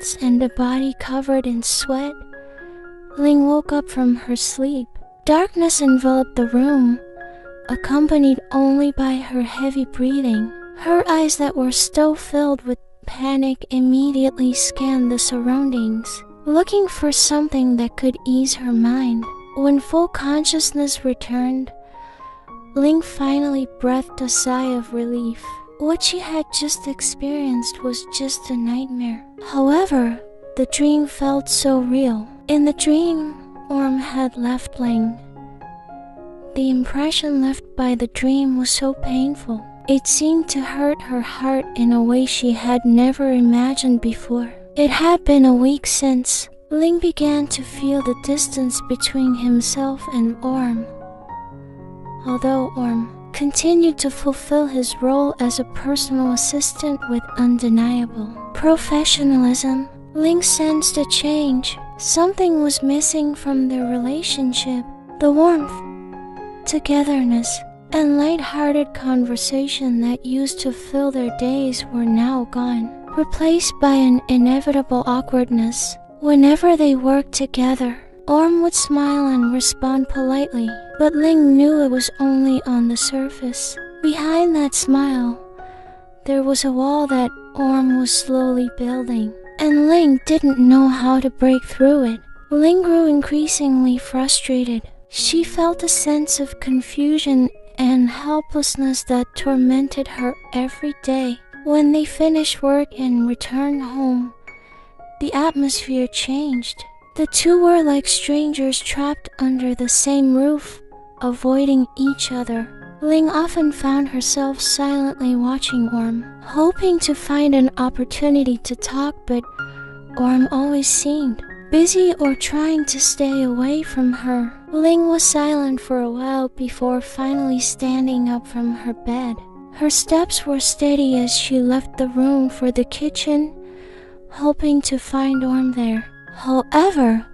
clothes and a body covered in sweat, Ling woke up from her sleep. Darkness enveloped the room, accompanied only by her heavy breathing. Her eyes that were still filled with panic immediately scanned the surroundings, looking for something that could ease her mind. When full consciousness returned, Ling finally breathed a sigh of relief. What she had just experienced was just a nightmare. However, the dream felt so real. In the dream, Orm had left Ling. The impression left by the dream was so painful. It seemed to hurt her heart in a way she had never imagined before. It had been a week since Ling began to feel the distance between himself and Orm. Although Orm continued to fulfill his role as a personal assistant with undeniable professionalism, Ling sensed a change. Something was missing from their relationship. The warmth, togetherness, and light-hearted conversation that used to fill their days were now gone, replaced by an inevitable awkwardness. Whenever they worked together, Orm would smile and respond politely, but Ling knew it was only on the surface. Behind that smile, there was a wall that Orm was slowly building, and Ling didn't know how to break through it. Ling grew increasingly frustrated. She felt a sense of confusion and helplessness that tormented her every day. When they finished work and returned home, the atmosphere changed. The two were like strangers trapped under the same roof, avoiding each other. Ling often found herself silently watching Orm, hoping to find an opportunity to talk, but Orm always seemed busy or trying to stay away from her. Ling was silent for a while before finally standing up from her bed. Her steps were steady as she left the room for the kitchen, hoping to find Orm there. However,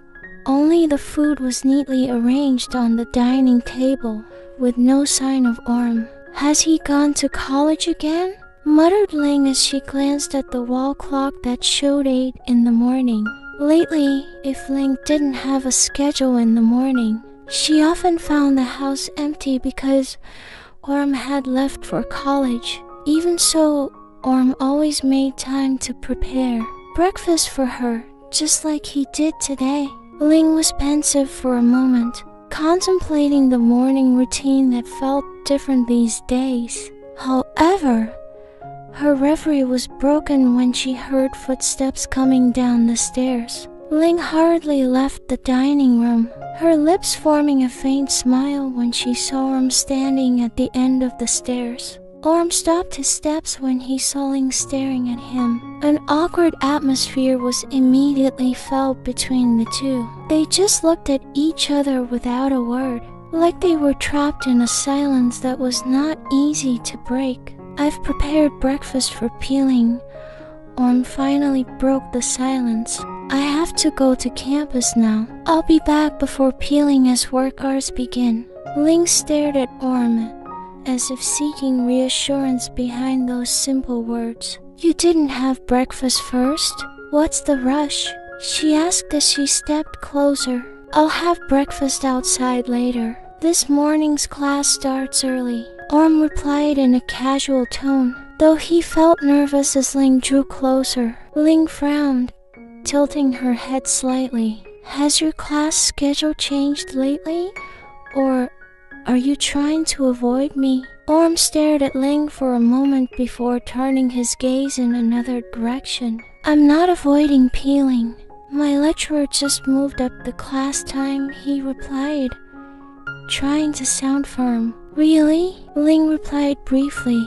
only the food was neatly arranged on the dining table, with no sign of Orm. "Has he gone to college again?" muttered Ling as she glanced at the wall clock that showed 8 in the morning. Lately, if Ling didn't have a schedule in the morning, she often found the house empty because Orm had left for college. Even so, Orm always made time to prepare breakfast for her, just like he did today. Ling was pensive for a moment, contemplating the morning routine that felt different these days. However, her reverie was broken when she heard footsteps coming down the stairs. Ling hardly left the dining room, her lips forming a faint smile when she saw Orm standing at the end of the stairs. Orm stopped his steps when he saw Ling staring at him. An awkward atmosphere was immediately felt between the two. They just looked at each other without a word, like they were trapped in a silence that was not easy to break. "I've prepared breakfast for peeling." Orm finally broke the silence. "I have to go to campus now. I'll be back before peeling as work hours begin." Ling stared at Orm, as if seeking reassurance behind those simple words. "You didn't have breakfast first? What's the rush?" she asked as she stepped closer. "I'll have breakfast outside later. This morning's class starts early," Orm replied in a casual tone, though he felt nervous as Ling drew closer. Ling frowned, tilting her head slightly. "Has your class schedule changed lately? Or are you trying to avoid me?" Orm stared at Ling for a moment before turning his gaze in another direction. "I'm not avoiding peeling. My lecturer just moved up the class time," he replied, trying to sound firm. "Really?" Ling replied briefly,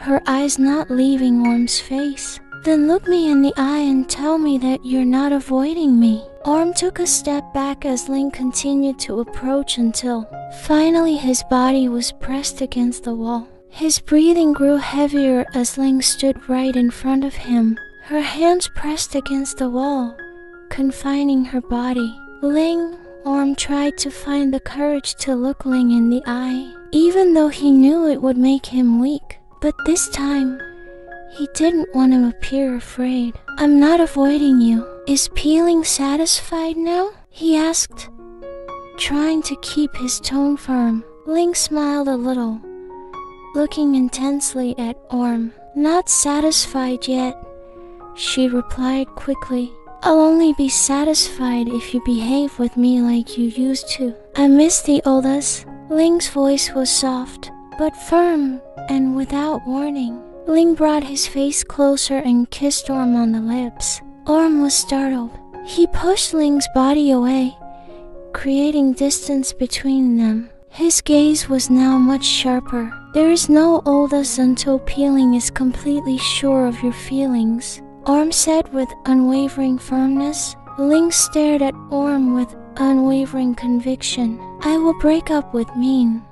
her eyes not leaving Orm's face. "Then look me in the eye and tell me that you're not avoiding me." Orm took a step back as Ling continued to approach until finally his body was pressed against the wall. His breathing grew heavier as Ling stood right in front of him, her hands pressed against the wall, confining her body. "Ling," Orm tried to find the courage to look Ling in the eye, even though he knew it would make him weak. But this time, he didn't want to appear afraid. I'm not avoiding you. Is peeling satisfied now? He asked, trying to keep his tone firm. Ling smiled a little, looking intensely at Orm. Not satisfied yet, she replied quickly. I'll only be satisfied if you behave with me like you used to. I miss the old us. Ling's voice was soft, but firm and without warning. Ling brought his face closer and kissed Orm on the lips. Orm was startled. He pushed Ling's body away, creating distance between them. His gaze was now much sharper. There is no old us until peeling is completely sure of your feelings, Orm said with unwavering firmness. Ling stared at Orm with unwavering conviction. I will break up with Min.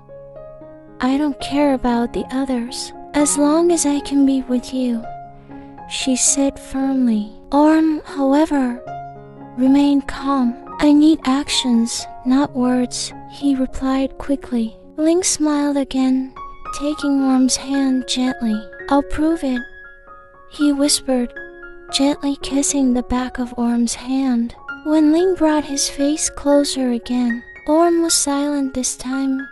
I don't care about the others, as long as I can be with you, she said firmly. Orm, however, remained calm. I need actions, not words, he replied quickly. Ling smiled again, taking Orm's hand gently. I'll prove it, he whispered, gently kissing the back of Orm's hand. When Ling brought his face closer again, Orm was silent this time,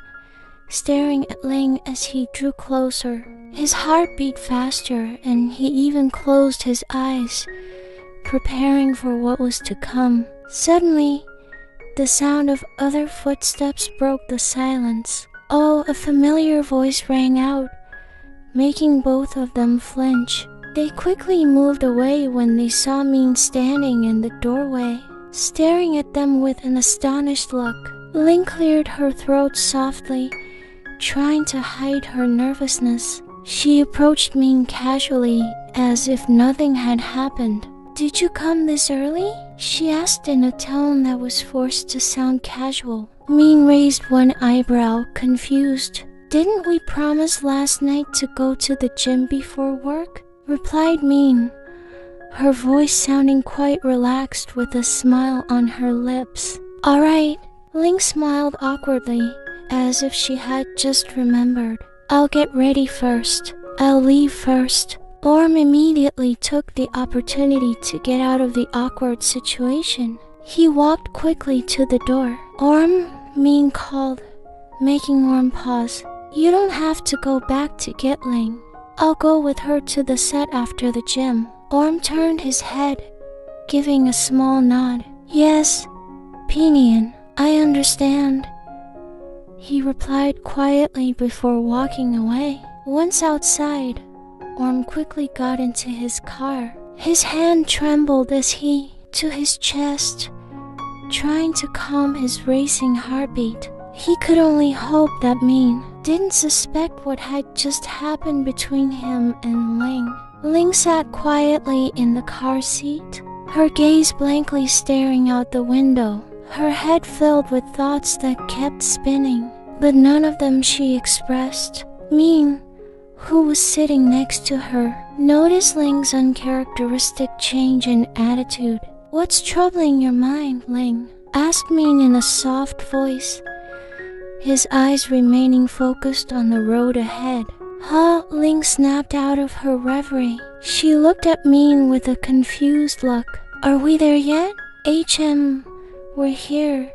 staring at Ling as he drew closer. His heart beat faster and he even closed his eyes, preparing for what was to come. Suddenly, the sound of other footsteps broke the silence. Oh, a familiar voice rang out, making both of them flinch. They quickly moved away when they saw Min standing in the doorway, staring at them with an astonished look. Ling cleared her throat softly, trying to hide her nervousness. She approached Min casually, as if nothing had happened. Did you come this early? She asked in a tone that was forced to sound casual. Min raised one eyebrow, confused. Didn't we promise last night to go to the gym before work? Replied Min, her voice sounding quite relaxed with a smile on her lips. All right, Ling smiled awkwardly, as if she had just remembered. I'll get ready first. I'll leave first. Orm immediately took the opportunity to get out of the awkward situation. He walked quickly to the door. Orm, Min called, making Orm pause. You don't have to go back to get Ling. I'll go with her to the set after the gym. Orm turned his head, giving a small nod. Yes, Pinion, I understand, he replied quietly before walking away. Once outside, Orm quickly got into his car. His hand trembled as he, to his chest, trying to calm his racing heartbeat. He could only hope that Min didn't suspect what had just happened between him and Ling. Ling sat quietly in the car seat, her gaze blankly staring out the window, her head filled with thoughts that kept spinning, but none of them she expressed. Min, who was sitting next to her, noticed Ling's uncharacteristic change in attitude. What's troubling your mind, Ling? Asked Min in a soft voice, his eyes remaining focused on the road ahead. Huh? Ling snapped out of her reverie. She looked at Min with a confused look. Are we there yet? We're here,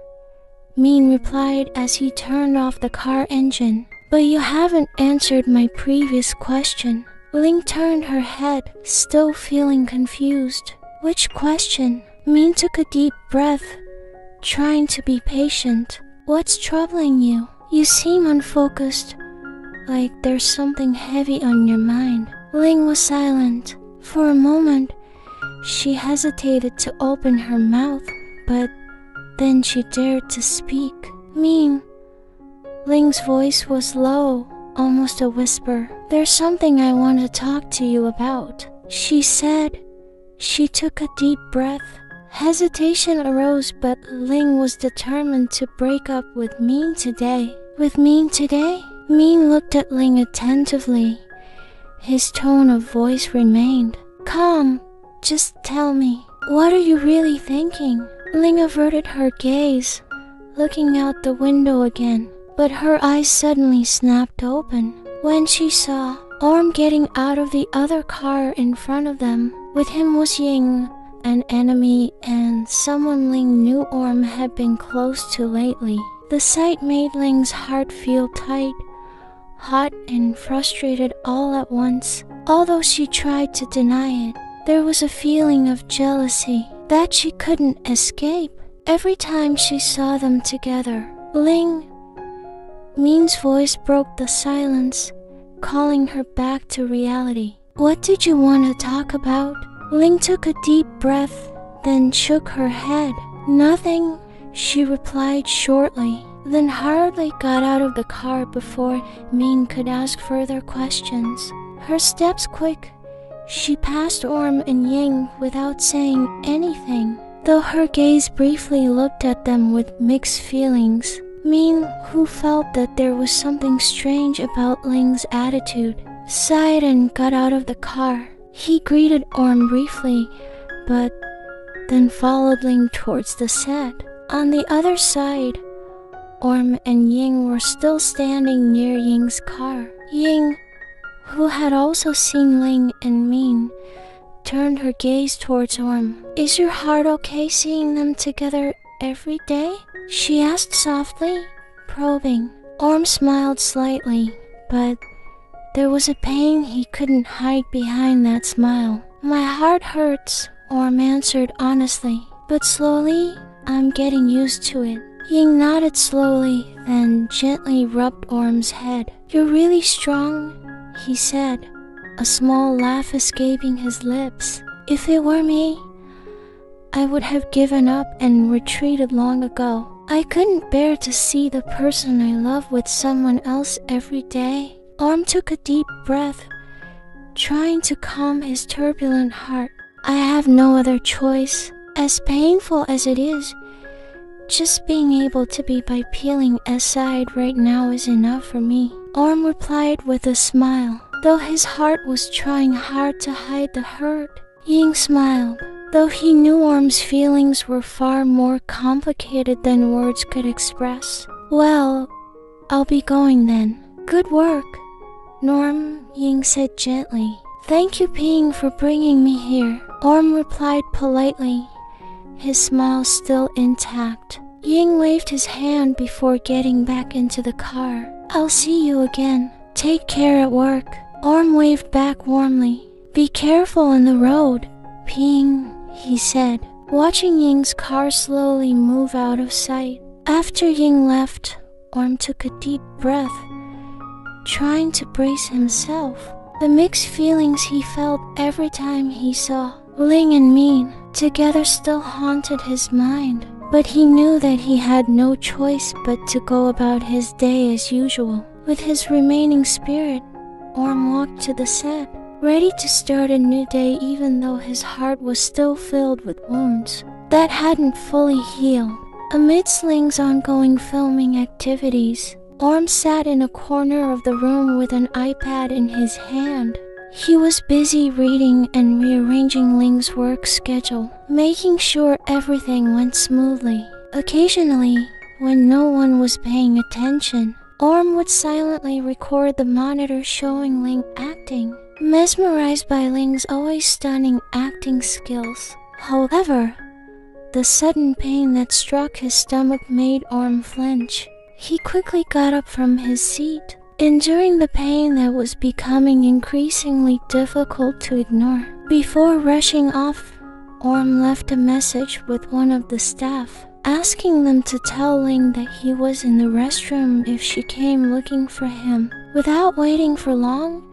Min replied as he turned off the car engine. But you haven't answered my previous question. Ling turned her head, still feeling confused. Which question? Min took a deep breath, trying to be patient. What's troubling you? You seem unfocused, like there's something heavy on your mind. Ling was silent. For a moment, she hesitated to open her mouth, but then she dared to speak. Min. Ling's voice was low, almost a whisper. There's something I want to talk to you about, she said. She took a deep breath. Hesitation arose, but Ling was determined to break up with Min today. With Min today? Min looked at Ling attentively. His tone of voice remained calm. Just tell me, what are you really thinking? Ling averted her gaze, looking out the window again, but her eyes suddenly snapped open when she saw Orm getting out of the other car in front of them. With him was Ying, an enemy and someone Ling knew Orm had been close to lately. The sight made Ling's heart feel tight, hot and frustrated all at once. Although she tried to deny it, there was a feeling of jealousy that she couldn't escape. Every time she saw them together, Ling Min's voice broke the silence, calling her back to reality. What did you want to talk about? Ling took a deep breath, then shook her head. Nothing, she replied shortly, then hurriedly got out of the car before Min could ask further questions. Her steps quick, she passed Orm and Ying without saying anything, though her gaze briefly looked at them with mixed feelings. Min, who felt that there was something strange about Ling's attitude, sighed and got out of the car. He greeted Orm briefly, but then followed Ling towards the set. On the other side, Orm and Ying were still standing near Ying's car. Ying, who had also seen Ling and Min, turned her gaze towards Orm. Is your heart okay seeing them together every day? She asked softly, probing. Orm smiled slightly, but there was a pain he couldn't hide behind that smile. My heart hurts, Orm answered honestly, but slowly I'm getting used to it. Ying nodded slowly, then gently rubbed Orm's head. You're really strong, he said, a small laugh escaping his lips. If it were me, I would have given up and retreated long ago. I couldn't bear to see the person I love with someone else every day. Orm took a deep breath, trying to calm his turbulent heart. I have no other choice. As painful as it is, just being able to be by peeling aside right now is enough for me. Orm replied with a smile, though his heart was trying hard to hide the hurt. Ying smiled, though he knew Orm's feelings were far more complicated than words could express. Well, I'll be going then. Good work, Norm, Ying said gently. Thank you, Ping, for bringing me here. Orm replied politely, his smile still intact. Ying waved his hand before getting back into the car. I'll see you again. Take care at work. Orm waved back warmly. Be careful on the road, Ping, he said, watching Ying's car slowly move out of sight. After Ying left, Orm took a deep breath, trying to brace himself. The mixed feelings he felt every time he saw Ling and Min together still haunted his mind, but he knew that he had no choice but to go about his day as usual. With his remaining spirit, Orm walked to the set, ready to start a new day even though his heart was still filled with wounds that hadn't fully healed. Amidst Ling's ongoing filming activities, Orm sat in a corner of the room with an iPad in his hand. He was busy reading and rearranging Ling's work schedule, making sure everything went smoothly. Occasionally, when no one was paying attention, Orm would silently record the monitor showing Ling acting, mesmerized by Ling's always stunning acting skills. However, the sudden pain that struck his stomach made Orm flinch. He quickly got up from his seat, enduring the pain that was becoming increasingly difficult to ignore. Before rushing off, Orm left a message with one of the staff, asking them to tell Ling that he was in the restroom if she came looking for him. Without waiting for long,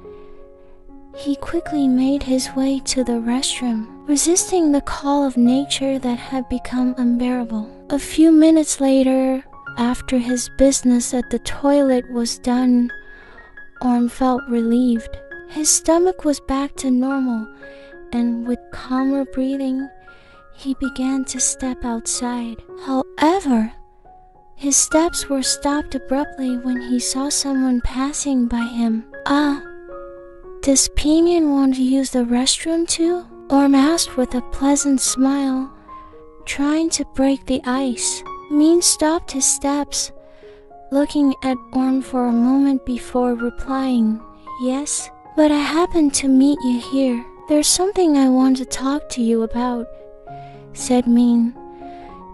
he quickly made his way to the restroom, resisting the call of nature that had become unbearable. A few minutes later, after his business at the toilet was done, Orm felt relieved. His stomach was back to normal, and with calmer breathing, he began to step outside. However, his steps were stopped abruptly when he saw someone passing by him. Does Pimian want to use the restroom too? Orm asked with a pleasant smile, trying to break the ice. Min stopped his steps, looking at Orm for a moment before replying, Yes, but I happened to meet you here. "There's something I want to talk to you about," said Min,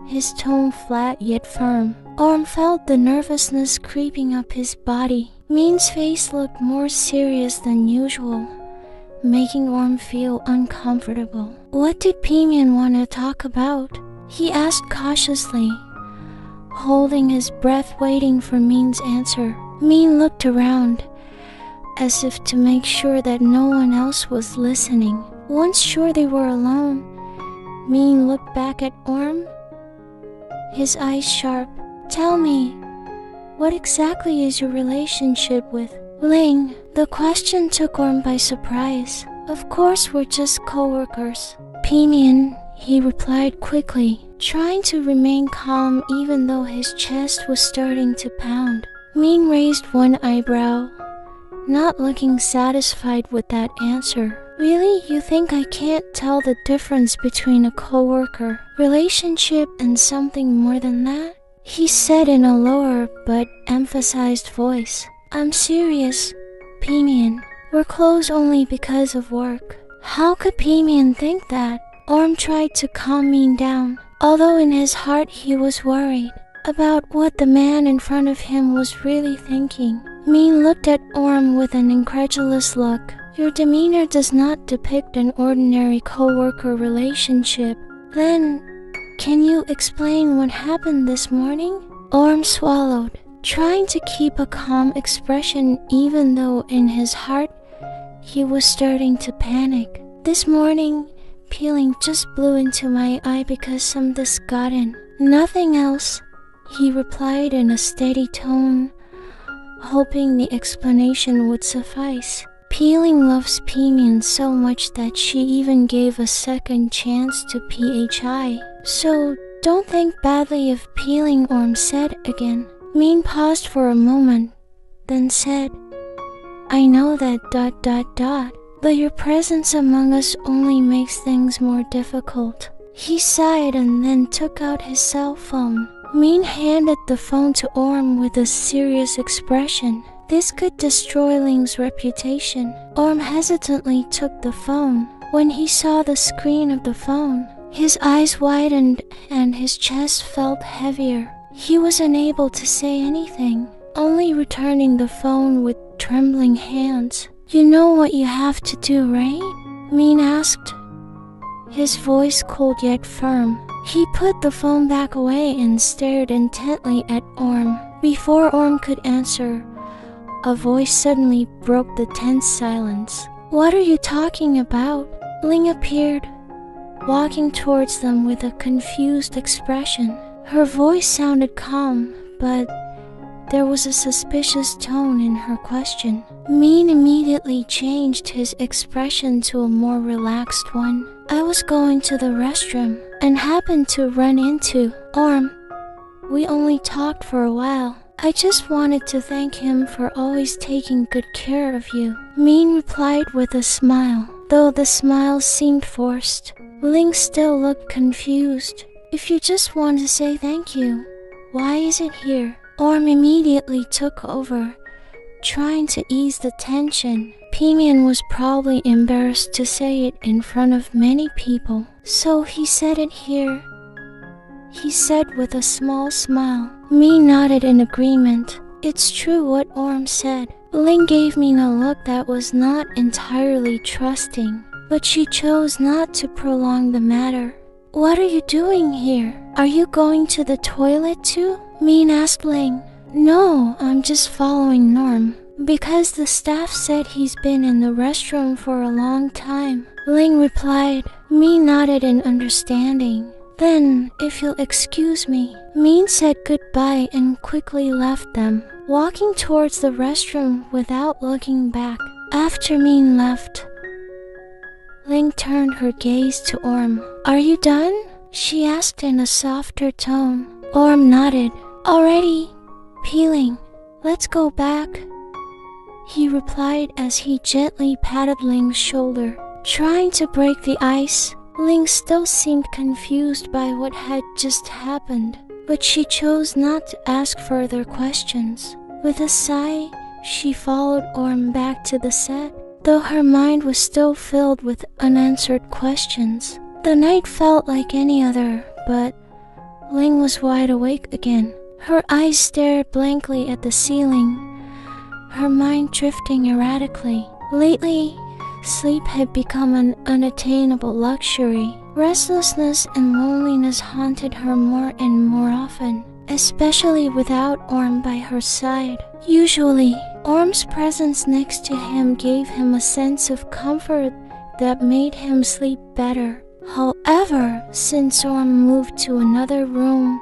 his tone flat yet firm. Orm felt the nervousness creeping up his body. Min's face looked more serious than usual, making Orm feel uncomfortable. "What did Pimian want to talk about?" he asked cautiously, holding his breath waiting for Min's answer. Min looked around, as if to make sure that no one else was listening. Once sure they were alone, Min looked back at Orm, his eyes sharp. "Tell me, what exactly is your relationship with Ling?" The question took Orm by surprise. "Of course we're just co-workers." "Pimian," he replied quickly, trying to remain calm even though his chest was starting to pound. Min raised one eyebrow, not looking satisfied with that answer. "Really? You think I can't tell the difference between a co-worker relationship and something more than that?" he said in a lower but emphasized voice. "I'm serious, Pimian. We're close only because of work." How could Pimian think that? Orm tried to calm Min down, although in his heart he was worried about what the man in front of him was really thinking. Min looked at Orm with an incredulous look. "Your demeanor does not depict an ordinary co-worker relationship. Then, can you explain what happened this morning?" Orm swallowed, trying to keep a calm expression even though in his heart he was starting to panic. "This morning, peeling just blew into my eye because some dust got in. Nothing else," he replied in a steady tone, hoping the explanation would suffice. Peeling loves Pimian so much that she even gave a second chance to PHI. "So, don't think badly of Peeling," Orm said again. Min paused for a moment, then said, "I know that ... but your presence among us only makes things more difficult." He sighed and then took out his cell phone. Min handed the phone to Orm with a serious expression. This could destroy Ling's reputation. Orm hesitantly took the phone. When he saw the screen of the phone, his eyes widened and his chest felt heavier. He was unable to say anything, only returning the phone with trembling hands. "You know what you have to do, right?" Min asked, his voice cold yet firm. He put the phone back away and stared intently at Orm. Before Orm could answer, a voice suddenly broke the tense silence. "What are you talking about?" Ling appeared, walking towards them with a confused expression. Her voice sounded calm, but there was a suspicious tone in her question. Min immediately changed his expression to a more relaxed one. "I was going to the restroom and happened to run into Orm. We only talked for a while. I just wanted to thank him for always taking good care of you." Min replied with a smile, though the smile seemed forced. Ling still looked confused. "If you just want to say thank you, why is it here?" Orm immediately took over, trying to ease the tension. Pimian was probably embarrassed to say it in front of many people, so he said it here, he said with a small smile. Min nodded in agreement. It's true what Orm said. Ling gave me a look that was not entirely trusting, but she chose not to prolong the matter. "What are you doing here? Are you going to the toilet too?" Min asked Ling. "No, I'm just following Norm, because the staff said he's been in the restroom for a long time," Ling replied. Min nodded in understanding. "Then, if you'll excuse me." Min said goodbye and quickly left them, walking towards the restroom without looking back. After Min left, Ling turned her gaze to Orm. "Are you done?" she asked in a softer tone. Orm nodded. "Already, peeling. Let's go back," he replied as he gently patted Ling's shoulder. Trying to break the ice, Ling still seemed confused by what had just happened, but she chose not to ask further questions. With a sigh, she followed Orm back to the set. though her mind was still filled with unanswered questions. The night felt like any other, but Ling was wide awake again. Her eyes stared blankly at the ceiling, her mind drifting erratically. Lately, sleep had become an unattainable luxury. Restlessness and loneliness haunted her more and more often, especially without Orm by her side. Usually, Orm's presence next to him gave him a sense of comfort that made him sleep better. However, since Orm moved to another room,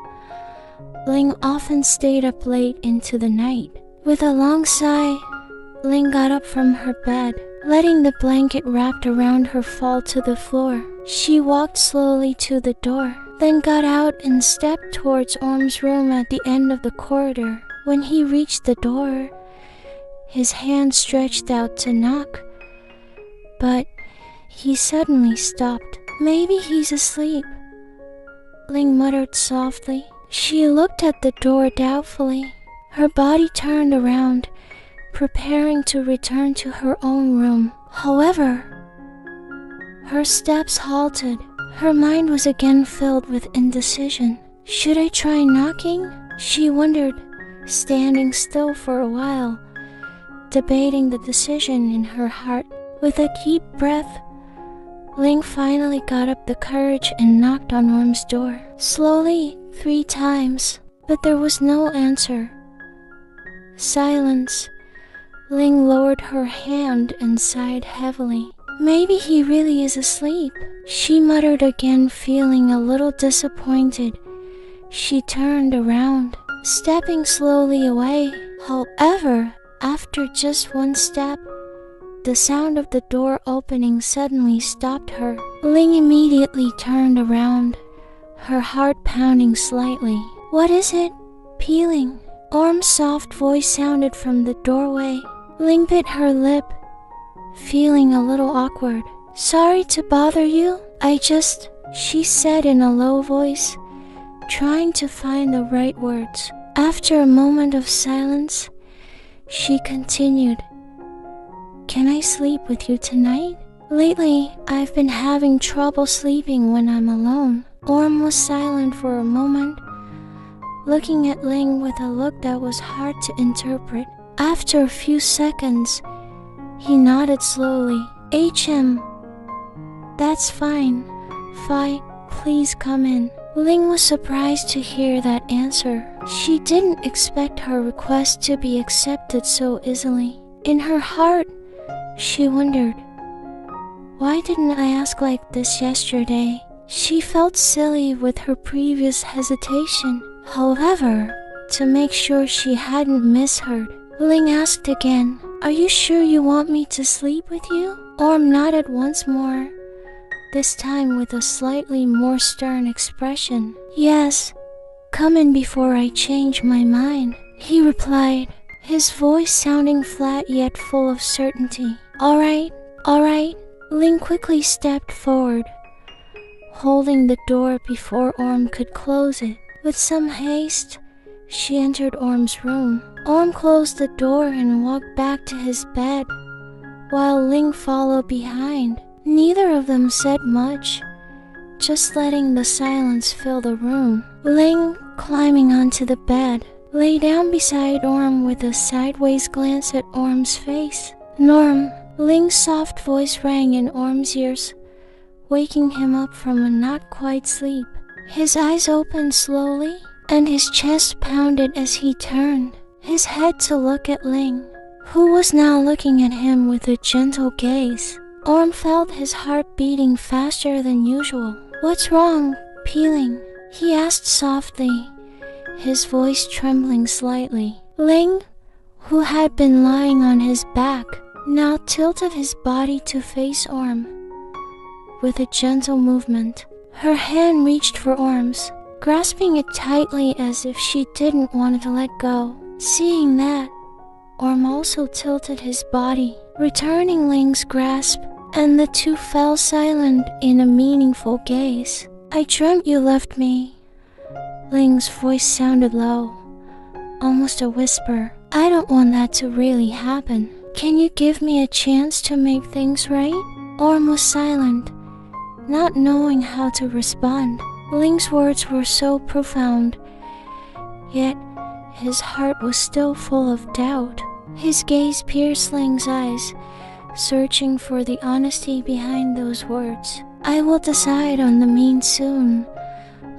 Ling often stayed up late into the night. With a long sigh, Ling got up from her bed, letting the blanket wrapped around her fall to the floor. She walked slowly to the door, then got out and stepped towards Orm's room at the end of the corridor. When he reached the door, his hand stretched out to knock, but he suddenly stopped. Maybe he's asleep, Ling muttered softly. She looked at the door doubtfully. Her body turned around, preparing to return to her own room. However, her steps halted. Her mind was again filled with indecision. Should I try knocking? She wondered, standing still for a while, debating the decision in her heart. With a deep breath, Ling finally got up the courage and knocked on Orm's door. Slowly, 3 times, but there was no answer. Silence. Ling lowered her hand and sighed heavily. Maybe he really is asleep, she muttered again, feeling a little disappointed. She turned around, stepping slowly away. However, after just 1 step, the sound of the door opening suddenly stopped her. Ling immediately turned around, her heart pounding slightly. What is it? Peeling. Orm's soft voice sounded from the doorway. Ling bit her lip, feeling a little awkward. Sorry to bother you. She said in a low voice, trying to find the right words. After a moment of silence, she continued, Can I sleep with you tonight? Lately, I've been having trouble sleeping when I'm alone. Orm was silent for a moment, looking at Ling with a look that was hard to interpret. After a few seconds, he nodded slowly. That's fine. Fine, please come in. Ling was surprised to hear that answer. She didn't expect her request to be accepted so easily. In her heart, she wondered, why didn't I ask like this yesterday? She felt silly with her previous hesitation. However, to make sure she hadn't misheard, Ling asked again, Are you sure you want me to sleep with you? Orm nodded once more, this time with a slightly more stern expression. Yes, come in before I change my mind, he replied, his voice sounding flat yet full of certainty. All right. Ling quickly stepped forward, holding the door before Orm could close it. With some haste, she entered Orm's room. Orm closed the door and walked back to his bed, while Ling followed behind. Neither of them said much, just letting the silence fill the room. Ling, climbing onto the bed, lay down beside Orm with a sideways glance at Orm's face. Norm, Ling's soft voice rang in Orm's ears, waking him up from a not-quite sleep. His eyes opened slowly, and his chest pounded as he turned his head to look at Ling, who was now looking at him with a gentle gaze. Orm felt his heart beating faster than usual. What's wrong, Peeling? He asked softly, his voice trembling slightly. Ling, who had been lying on his back, now tilted his body to face Orm. With a gentle movement, her hand reached for Orm's, grasping it tightly as if she didn't want to let go. Seeing that, Orm also tilted his body, returning Ling's grasp, and the two fell silent in a meaningful gaze. I dreamt you left me. Ling's voice sounded low, almost a whisper. I don't want that to really happen. Can you give me a chance to make things right? Orm was silent, not knowing how to respond. Ling's words were so profound, yet his heart was still full of doubt. His gaze pierced Ling's eyes, searching for the honesty behind those words. I will decide on the means soon,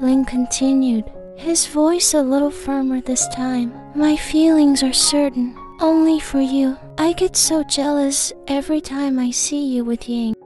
Ling continued, his voice a little firmer this time. My feelings are certain, only for you. I get so jealous every time I see you with Ying.